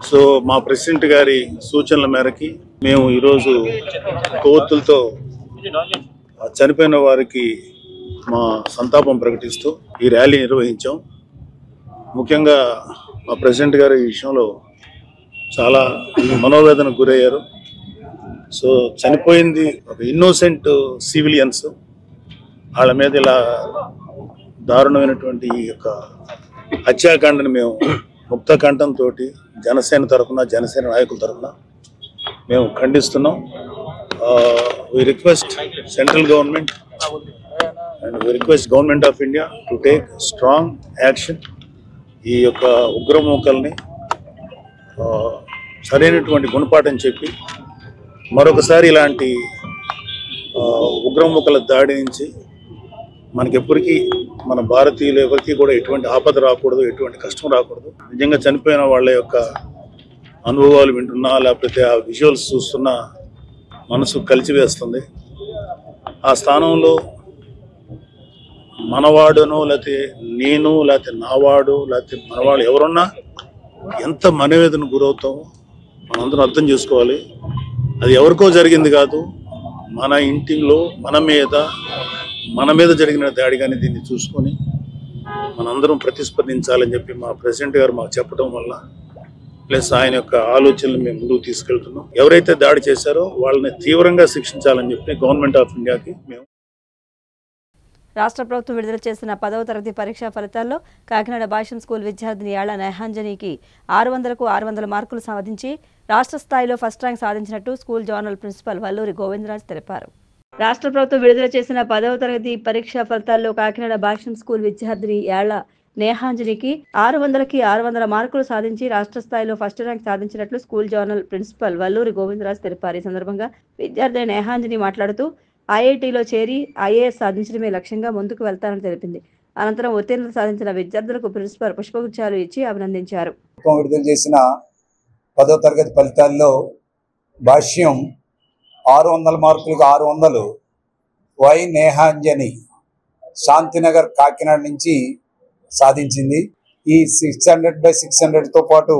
I: సో మా ప్రెసిడెంట్ గారి సూచనల మేరకి మేము ఈరోజు కొవ్వొత్తులతో చనిపోయిన వారికి మా సంతాపం ప్రకటిస్తూ ఈ ర్యాలీ నిర్వహించాం. ముఖ్యంగా మా ప్రెసిడెంట్ గారు ఈ విషయంలో చాలా మనోవేదనకు గురయ్యారు. సో చనిపోయింది ఒక ఇన్నోసెంట్ సివిలియన్స్, వాళ్ళ మీద ఇలా దారుణమైనటువంటి ఈ యొక్క హత్యాకాండని మేము ముక్తకంఠంతో జనసేన తరఫున, జనసేన నాయకుల తరఫున మేము ఖండిస్తున్నాం. we request central government and we request government of India to take strong action. ఈ యొక్క ఉగ్రమూకల్ని సరైనటువంటి గుణపాఠం చెప్పి మరొకసారి ఇలాంటి ఉగ్రమూకల దాడి నుంచి మనకెప్పటికీ, మన భారతీయులు ఎవరికి కూడా ఎటువంటి ఆపద రాకూడదు, ఎటువంటి కష్టం రాకూడదు. నిజంగా చనిపోయిన వాళ్ళ యొక్క అనుభవాలు వింటున్నా, లేకపోతే ఆ విజువల్స్ చూస్తున్నా మనసు కలిసివేస్తుంది. ఆ స్థానంలో మనవాడునో, లేకపోతే నేను, లేకపోతే నావాడు, లేకపోతే మనవాడు ఎవరున్నా ఎంత మనవేదనకు గురవుతామో మనందరం అర్థం చేసుకోవాలి. అది ఎవరికో జరిగింది కాదు, మన ఇంటిలో మన మీద జరిగిన దాడి. కానీ దీన్ని చూసుకొని మనందరం ప్రతిస్పందించాలని చెప్పి మా ప్రెసిడెంట్ గారు మాకు చెప్పడం వల్ల, ప్లస్ ఆయన యొక్క ఆలోచనలు మేము ముందుకు తీసుకెళ్తున్నాం. ఎవరైతే దాడి చేశారో వాళ్ళని తీవ్రంగా శిక్షించాలని చెప్పి గవర్నమెంట్ ఆఫ్ ఇండియాకి మేము
A: రాష్ట్ర ప్రభుత్వం విడుదల చేసిన 10వ తరగతి పరీక్షా ఫలితాల్లో కాకినాడ భాష్యం స్కూల్ విద్యార్థిని యాళ్ల నేహాంజనికి 600కు 600 మార్కులు సాధించి రాష్ట్ర స్థాయిలో ఫస్ట్ ర్యాంక్ సాధించినట్టు school zonal principal Valluri Govindaraj తెలిపారు. రాష్ట్ర ప్రభుత్వం విడుదల చేసిన 10వ తరగతి పరీక్షా ఫలితాల్లో కాకినాడ భాష్యం స్కూల్ విద్యార్థిని యాళ్ల నేహాంజనికి 600కి 600 మార్కులు సాధించి రాష్ట్ర స్థాయిలో ఫస్ట్ ర్యాంక్ సాధించినట్లు school zonal principal Valluri Govindaraj తెలిపారు. ఈ సందర్భంగా విద్యార్థిని నేహాంజని మాట్లాడుతూ ఐఐటీలో చేరి ఐఏఎస్ సాధించడమే లక్ష్యంగా ముందుకు వెళ్తారని తెలిపింది. అనంతరం ఉత్తీర్ణత సాధించిన విద్యార్థులకు ప్రిన్సిపల్ పుష్పగుచ్చాలు ఇచ్చి అభినందించారు.
J: విడుదల చేసిన 10వ తరగతి ఫలితాల్లో భాష్యం 600 మార్కులకు 600 వై నేహాంజని శాంతినగర్ కాకినాడ నుంచి సాధించింది. ఈ 600/600తో పాటు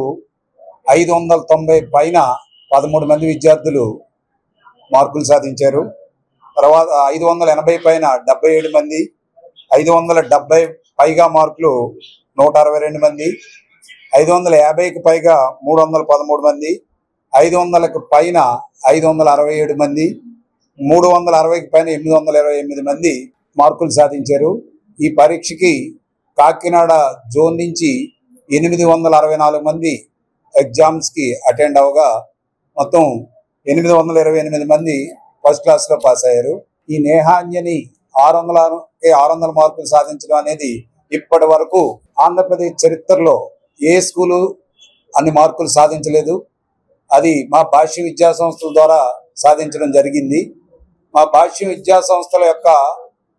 J: 590 పైన 13 మంది విద్యార్థులు మార్కులు సాధించారు. తర్వాత 580 పైన 77 మంది, 570 పైగా మార్కులు 162 మంది, 550కి పైగా 313 మంది, 500కి పైన 567 మంది, 360కి పైన 828 మంది మార్కులు సాధించారు. ఈ పరీక్షకి కాకినాడ జోన్ నుంచి 864 మంది ఎగ్జామ్స్కి అటెండ్ అవగా మొత్తం 828 మంది ఫస్ట్ క్లాస్లో పాస్ అయ్యారు. ఈ నేహాంజని 600 మార్కులు సాధించడం అనేది ఇప్పటి వరకు ఆంధ్రప్రదేశ్ చరిత్రలో ఏ స్కూలు అన్ని మార్కులు సాధించలేదు. అది మా భాష్య విద్యా సంస్థల ద్వారా సాధించడం జరిగింది. మా భాష్య విద్యా సంస్థల యొక్క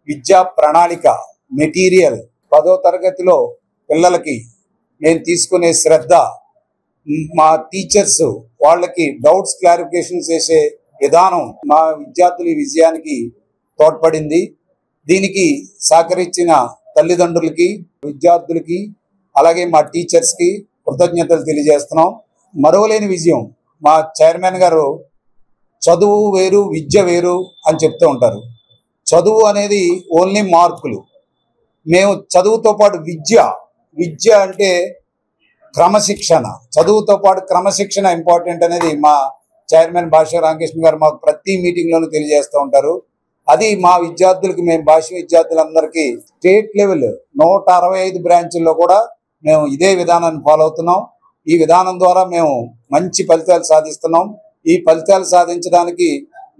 J: విద్యా ప్రణాళిక మెటీరియల్ 10వ తరగతిలో పిల్లలకి నేను తీసుకునే శ్రద్ధ, మా టీచర్స్ వాళ్ళకి డౌట్స్ క్లారిఫికేషన్ చేసే విధానం మా విద్యార్థుల విజయానికి తోడ్పడింది. దీనికి సహకరించిన తల్లిదండ్రులకి, విద్యార్థులకి, అలాగే మా టీచర్స్కి కృతజ్ఞతలు తెలియజేస్తున్నాం. మరవలేని విజయం. మా చైర్మన్ గారు చదువు వేరు విద్య వేరు అని చెప్తూ ఉంటారు. చదువు అనేది ఓన్లీ మార్కులు. మేము చదువుతో పాటు విద్య అంటే క్రమశిక్షణ, చదువుతో పాటు క్రమశిక్షణ ఇంపార్టెంట్ అనేది మా చైర్మన్ భాష్య రామకృష్ణ గారు మాకు ప్రతి మీటింగ్లోనూ తెలియజేస్తూ ఉంటారు. అది మా విద్యార్థులకి, మేము భాష్య విద్యార్థులందరికీ స్టేట్ లెవెల్ 165 బ్రాంచుల్లో కూడా మేము ఇదే విధానాన్ని ఫాలో అవుతున్నాం. ఈ విధానం ద్వారా మేము మంచి ఫలితాలు సాధిస్తున్నాం. ఈ ఫలితాలు సాధించడానికి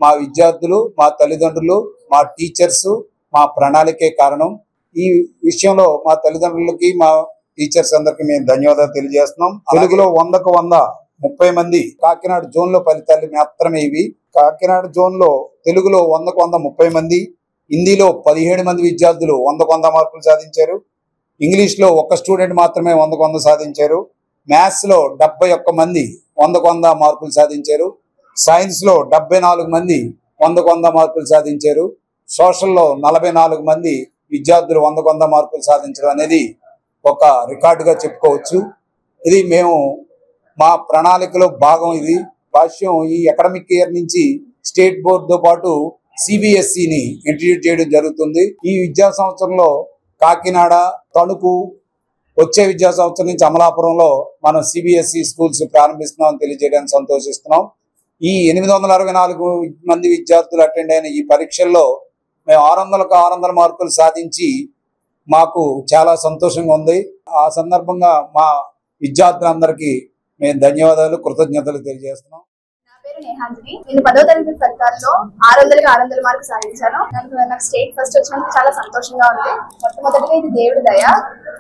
J: మా విద్యార్థులు, మా తల్లిదండ్రులు, మా టీచర్స్, మా ప్రణాళికే కారణం. ఈ విషయంలో మా తల్లిదండ్రులకి, మా టీచర్స్ అందరికి మేము ధన్యవాదాలు తెలియజేస్తున్నాం. తెలుగులో 100కు 100 30 మంది కాకినాడ జోన్ లో ఫలితాలు మాత్రమే ఇవి. కాకినాడ జోన్ లో తెలుగులో 100కు 100 30 మంది, హిందీలో 17 మంది విద్యార్థులు 100కు 100 మార్కులు సాధించారు. ఇంగ్లీష్ లో ఒక స్టూడెంట్ మాత్రమే 100కు 100 సాధించారు. మ్యాథ్స్ లో 71 మంది 100కు 100 మార్కులు సాధించారు. సైన్స్ లో 74 మంది 100కు 100 మార్కులు సాధించారు. సోషల్లో 44 మంది విద్యార్థులు 100కు 100 మార్కులు సాధించడం అనేది ఒక రికార్డుగా చెప్పుకోవచ్చు. ఇది మేము మా ప్రణాళికలో భాగం. ఇది భాష్యం ఈ అకాడమిక్ ఇయర్ నుంచి స్టేట్ బోర్డుతో పాటు సిబిఎస్ఈని ఇంట్రడ్యూస్ చేయడం జరుగుతుంది. ఈ విద్యా సంవత్సరంలో కాకినాడ, తణుకు, వచ్చే విద్యా సంవత్సరం నుంచి అమలాపురంలో మనం సిబిఎస్ఈ స్కూల్స్ ప్రారంభిస్తున్నామని తెలియజేయడానికి సంతోషిస్తున్నాం. ఈ 864 మంది విద్యార్థులు అటెండ్ అయిన ఈ పరీక్షల్లో మేము 600కు 600 మార్కులు సాధించి మాకు చాలా సంతోషంగా ఉంది. ఆ సందర్భంగా మా విద్యార్థులందరికీ మేము ధన్యవాదాలు, కృతజ్ఞతలు తెలియజేస్తున్నాం.
K: నా పేరు నేహాంజని. నేను 10వ తరగతి ఫలితాల్లో 600కి 600 మార్కులు సాధించాను. నాకు స్టేట్ ఫస్ట్ వచ్చినందుకు చాలా సంతోషంగా ఉంది. మొట్టమొదటిగా ఇది దేవుడి దయ,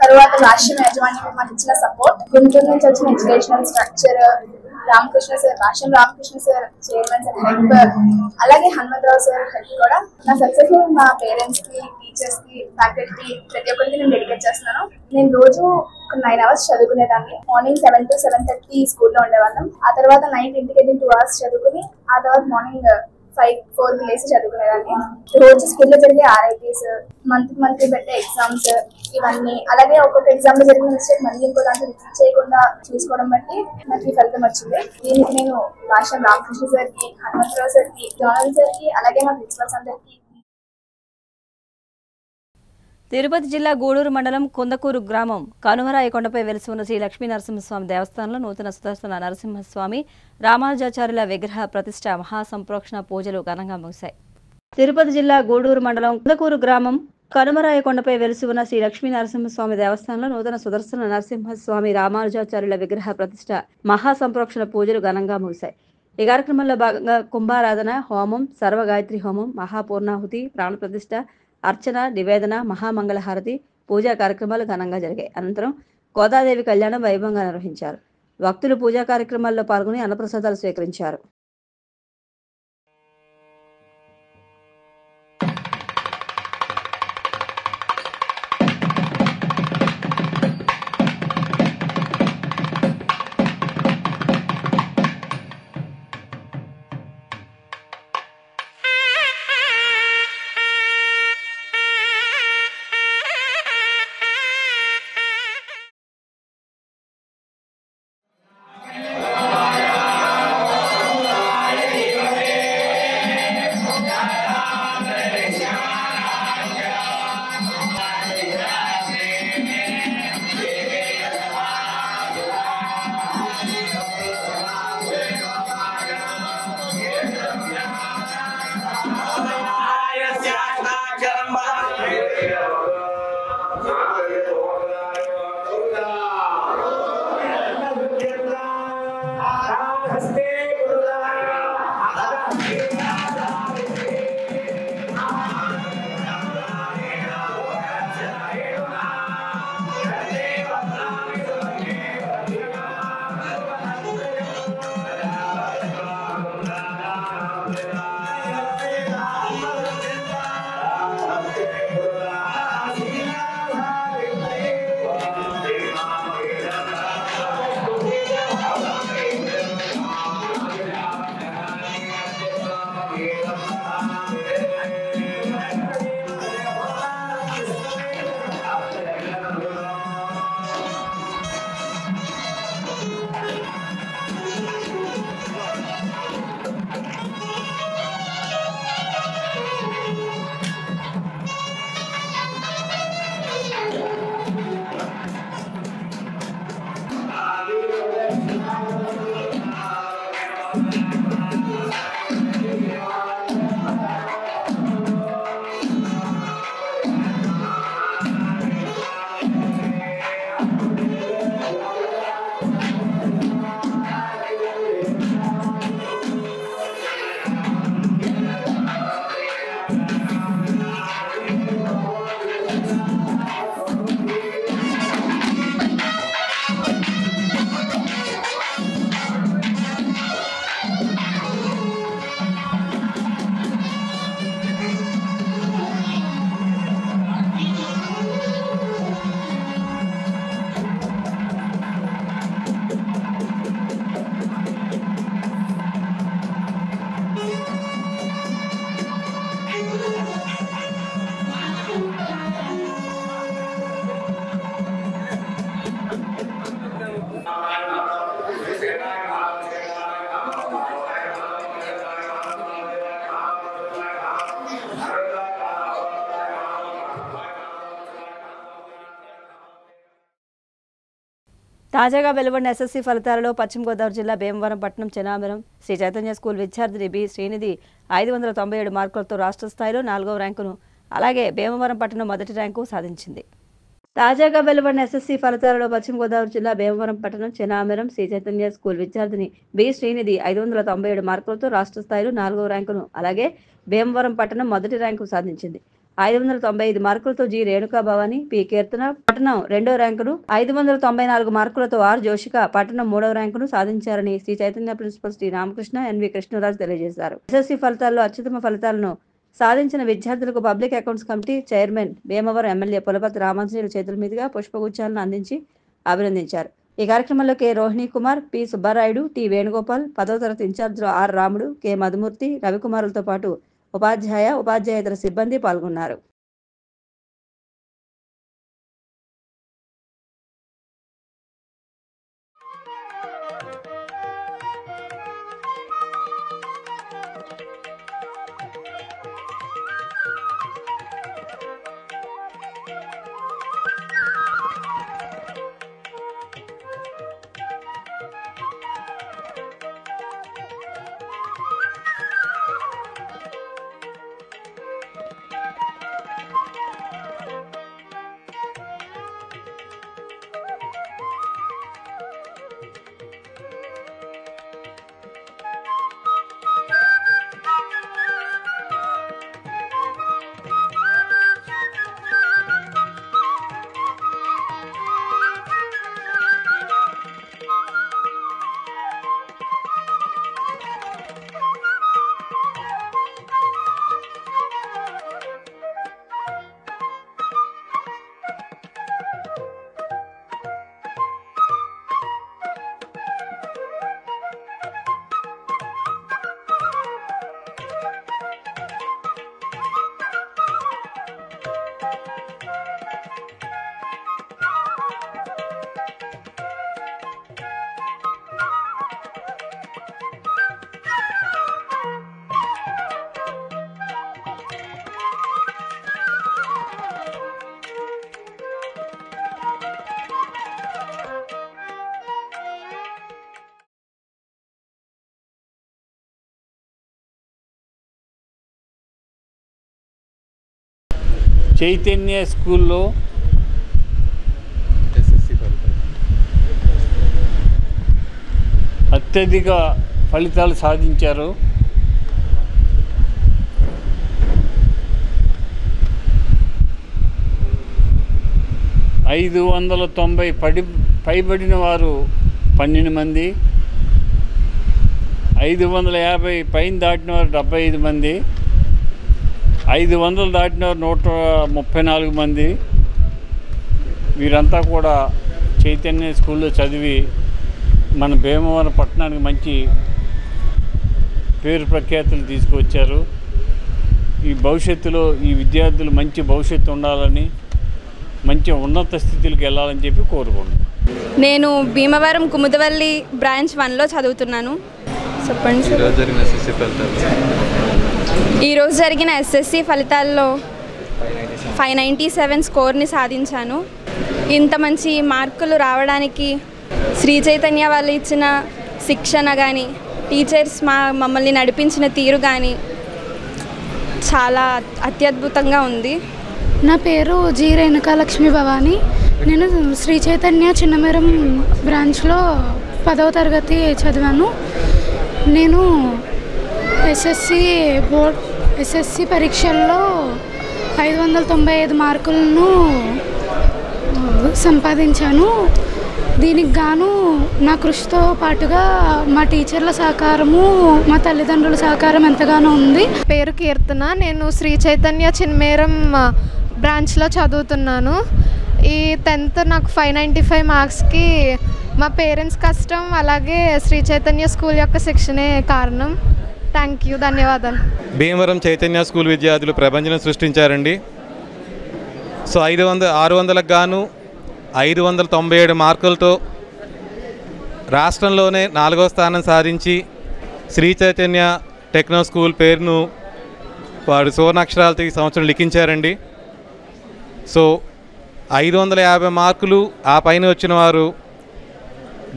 K: తర్వాత భాష్యం యాజమాన్యం మాకు ఇచ్చిన సపోర్ట్, గుంటూరు నుంచి వచ్చిన educational structure, Ramakrishna sir, Bhashyam Ramakrishna sir chairman sir help, అలాగే హనుమంతరావు సార్ హెల్ప్ కూడా. నా సక్సెస్ మా పేరెంట్స్ కి, టీచర్స్ కి, ఫ్యాకల్టీ ప్రతి ఒక్కరికి నేను డెడికేట్ చేస్తున్నాను. నేను రోజు 9 hours చదువుకునేదాన్ని. మార్నింగ్ 7 to 7:30 స్కూల్లో ఉండేవాళ్ళం. ఆ తర్వాత నైట్ ఇంటికి వెళ్ళి 2 hours చదువుకుని, ఆ తర్వాత మార్నింగ్ 5-4కి లేసి చదువుకునేదాన్ని. రోజు స్కూల్లో జరిగే RITs, మంత్లీ పెట్టే ఎగ్జామ్స్, ఇవన్నీ, అలాగే ఒక్కొక్క ఎగ్జామ్ లో జరిగిన మిస్టేక్ మళ్ళీ ఇంకో దాంట్లో రిపీట్ చేయకుండా చూసుకోవడం బట్టి నాకు ఈ ఫలితం వచ్చింది. దీనికి నేను భాష్యం రామకృష్ణ సార్కి, హనుమంతరావు సార్కి, జోనల్ సార్కి, అలాగే మా ప్రిన్సిపల్స్ అందరికీ.
A: తిరుపతి జిల్లా గూడూరు మండలం కుందకూరు గ్రామం కనుమరాయి కొండపై వెలిసి ఉన్న శ్రీ లక్ష్మీ నరసింహస్వామి దేవస్థానంలో నూతన సుదర్శన నరసింహస్వామి రామానుజాచార్యుల విగ్రహ ప్రతిష్ట మహాసంప్రోక్షణ పూజలు ఘనంగా ముగిశాయి. తిరుపతి జిల్లా గూడూరు మండలం కుందకూరు గ్రామం కనుమరాయకొండపై వెలిసి ఉన్న శ్రీ లక్ష్మీ నరసింహస్వామి దేవస్థానంలో నూతన సుదర్శన నరసింహస్వామి రామానుజాచార్యుల విగ్రహ ప్రతిష్ఠ మహాసంప్రోక్షణ పూజలు ఘనంగా ముగిశాయి. ఈ కార్యక్రమంలో భాగంగా కుంభారాధన, హోమం, సర్వగాయత్రి హోమం, మహాపూర్ణాహుతి, ప్రాణప్రతిష్ఠ, అర్చన, నివేదన, మహామంగళహారతి, పూజా కార్యక్రమాలు ఘనంగా జరిగాయి. అనంతరం గోదాదేవి కళ్యాణం వైభవంగా నిర్వహించారు. భక్తులు పూజా కార్యక్రమాల్లో పాల్గొని అన్నప్రసాదాలు స్వీకరించారు. తాజాగా వెలువడిన ఎస్ఎస్సీ ఫలితాలలో పశ్చిమ గోదావరి జిల్లా భీమవరం పట్టణం చెనామరం శ్రీ చైతన్య స్కూల్ విద్యార్థిని బి శ్రీనిధి 597 మార్కులతో రాష్ట్ర స్థాయిలో 4వ ర్యాంకును, అలాగే భీమవరం పట్టణం మొదటి ర్యాంకు సాధించింది. తాజాగా వెలువడిన ఎస్ఎస్సీ ఫలితాలలో పశ్చిమ గోదావరి జిల్లా భీమవరం పట్టణం చెనామరం శ్రీ చైతన్య స్కూల్ విద్యార్థిని బి శ్రీనిధి 597 మార్కులతో రాష్ట్ర స్థాయిలో 4వ ర్యాంకును, అలాగే భీమవరం పట్టణం మొదటి ర్యాంకు సాధించింది. 595 మార్కులతో జి రేణుకా భవాని, పి కీర్తన పట్టణం 2వ ర్యాంకును, 594 మార్కులతో ఆర్ జోషిక పట్టణం 3వ ర్యాంకును సాధించారని శ్రీ చైతన్య ప్రిన్సిపల్ శ్రీ రామకృష్ణ ఎన్వి కృష్ణరాజు తెలియజేశారు. ఎస్ఎస్సీ ఫలితాల్లో అత్యుత్తమ ఫలితాలను సాధించిన విద్యార్థులకు public accounts committee chairman Bhimavaram MLA Pulapati Ramanjaneyulu చేతుల మీదుగా పుష్పగుచ్చాలను అందించి అభినందించారు. ఈ కార్యక్రమంలో K Rohini Kumar, P Subbarayudu, T Venugopal, 10వ తరగతి ఇన్ఛార్జీలు ఆర్ రాముడు, కె మధుమూర్తి, రవికుమారులతో పాటు ఉపాధ్యాయేతర సిబ్బంది పాల్గొన్నారు.
L: చైతన్య స్కూల్లో అత్యధిక ఫలితాలు సాధించారు. ఐదు 590 పైబడిన వారు 12 మంది, 550 పైన దాటిన వారు 75 మంది, 500 దాటిన వారు 134 మంది. వీరంతా కూడా చైతన్య స్కూల్లో చదివి మన భీమవరం పట్టణానికి మంచి పేరు ప్రఖ్యాతులు తీసుకువచ్చారు. ఈ భవిష్యత్తులో ఈ విద్యార్థులు మంచి భవిష్యత్తు ఉండాలని, మంచి ఉన్నత స్థితికి వెళ్ళాలని చెప్పి కోరుకుంటున్నాను.
M: నేను భీమవరం కుముదవల్లి బ్రాంచ్ 1లో చదువుతున్నాను. చెప్పండి సార్. ఈరోజు జరిగిన ఎస్ఎస్సి ఫలితాల్లో 597 స్కోర్ని సాధించాను. ఇంత మంచి మార్కులు రావడానికి శ్రీ చైతన్య వాళ్ళు ఇచ్చిన శిక్షణ కానీ, టీచర్స్ మమ్మల్ని నడిపించిన తీరు కానీ చాలా అత్యద్భుతంగా ఉంది.
N: నా పేరు జి రేణుకా లక్ష్మీ భవాని. నేను శ్రీ చైతన్య చిన్నమేరం బ్రాంచ్లో 10వ తరగతి చదివాను. నేను ఎస్ఎస్సి పరీక్షల్లో 595 మార్కులను సంపాదించాను. దీనికి గాను నా కృషితో పాటుగా మా టీచర్ల సహకారము, మా తల్లిదండ్రుల సహకారం ఎంతగానో ఉంది.
O: పేరు కీర్తన. నేను శ్రీ చైతన్య చిన్మేరం బ్రాంచ్లో చదువుతున్నాను. ఈ 10th నాకు 595 మార్క్స్కి మా పేరెంట్స్ కష్టం, అలాగే శ్రీ చైతన్య స్కూల్ యొక్క శిక్షణే కారణం. థ్యాంక్ యూ, ధన్యవాదాలు.
P: భీమవరం చైతన్య స్కూల్ విద్యార్థులు ప్రభంజనం సృష్టించారండి. సో 600లకు గాను 597 మార్కులతో రాష్ట్రంలోనే 4వ స్థానం సాధించి శ్రీ చైతన్య టెక్నో స్కూల్ పేరును వాడు సువర్ణాక్షరాలతో ఈ సంవత్సరం లిఖించారండి. సో 550 మార్కులు ఆ పైన వచ్చిన వారు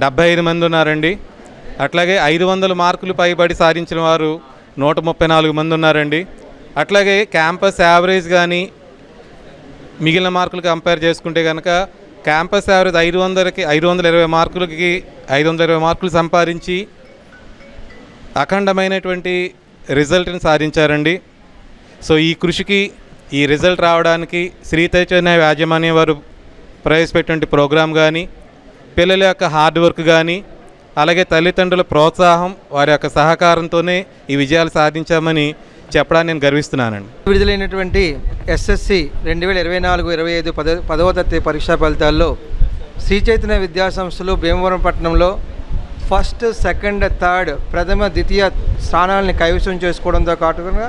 P: 75 మంది ఉన్నారండి. అట్లాగే 500 మార్కులు పైబడి సాధించిన వారు 134 మంది ఉన్నారండి. అట్లాగే క్యాంపస్ యావరేజ్ కానీ మిగిలిన మార్కులు కంపేర్ చేసుకుంటే కనుక క్యాంపస్ యావరేజ్ 520 మార్కులకి 520 మార్కులు సంపాదించి అఖండమైనటువంటి రిజల్ట్ని సాధించారండి. సో ఈ కృషికి, ఈ రిజల్ట్ రావడానికి శ్రీ చైతన్య యాజమాన్యం వారు ప్రవేశపెట్టిన ప్రోగ్రాం కానీ, పిల్లల యొక్క హార్డ్ వర్క్ కానీ, అలాగే తల్లిదండ్రుల ప్రోత్సాహం, వారి యొక్క సహకారంతోనే ఈ విజయాలు సాధించామని చెప్పడానికి నేను గర్విస్తున్నానండి.
Q: విడుదలైనటువంటి ఎస్ఎస్సి 2024-25 10వ తరగతి పరీక్షా ఫలితాల్లో శ్రీ చైతన్య విద్యాసంస్థలు భీమవరం పట్టణంలో 1st, 2nd, 3rd ప్రథమ, ద్వితీయ స్థానాలని కైవసం చేసుకోవడంతో కాకుండా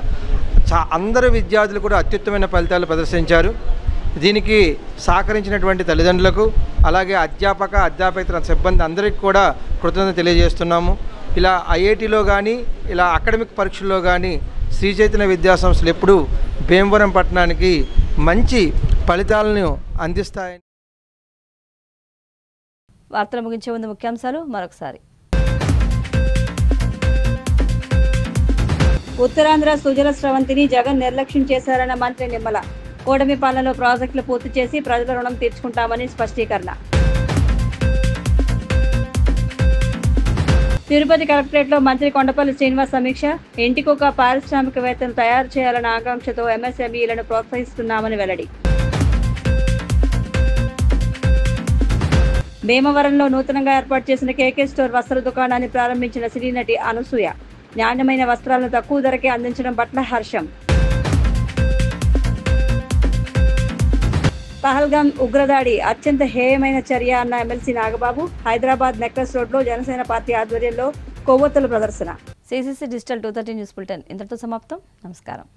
Q: అందరు విద్యార్థులు కూడా అత్యుత్తమైన ఫలితాలు ప్రదర్శించారు. దీనికి సహకరించినటువంటి తల్లిదండ్రులకు, అలాగే అధ్యాపకేతర సిబ్బంది అందరికీ కూడా కృతజ్ఞత తెలియజేస్తున్నాము. ఇలా ఐఐటిలో కానీ, ఇలా అకాడమిక్ పరీక్షల్లో కానీ శ్రీ చైతన్య విద్యాసంస్థలు ఎప్పుడూ భీమవరం పట్టణానికి మంచి ఫలితాలను అందిస్తాయని.
A: వార్తలు ముగించే ముందు ముఖ్యాంశాలు మరొకసారి. ఉత్తరాంధ్ర సుజల స్రవంతిని జగన్ నిర్లక్ష్యం చేశారన్న మంత్రి నిమ్మల. కూటమి పాలనలో ప్రాజెక్టులు పూర్తి చేసి ప్రజల రుణం తీర్చుకుంటామని స్పష్టీకరణ. తిరుపతి కలెక్టరేట్లో మంత్రి కొండపల్లి శ్రీనివాస్ సమీక్ష. ఇంటికొక పారిశ్రామికవేత్తను తయారు చేయాలన్న ఆకాంక్షతో ఎంఎస్ఎంఈలను ప్రోత్సహిస్తున్నామని వెల్లడి. భీమవరంలో నూతనంగా ఏర్పాటు చేసిన కేకే స్టోర్ వస్త్ర దుకాణాన్ని ప్రారంభించిన సినీ నటి అనసూయ. నాణ్యమైన వస్త్రాలను తక్కువ ధరకే అందించడం పట్ల హర్షం. పహల్గాం ఉగ్రదాడి అత్యంత హేయమైన చర్య అన్న ఎమ్మెల్సీ నాగబాబు. హైదరాబాద్ నెక్లెస్ రోడ్లో జనసేన పార్టీ ఆధ్వర్యంలో కొవ్వొత్తుల ప్రదర్శన. సిసిసి డిజిటల్ 230 న్యూస్ బులెటిన్ ఇంతటితో సమాప్తం. నమస్కారం.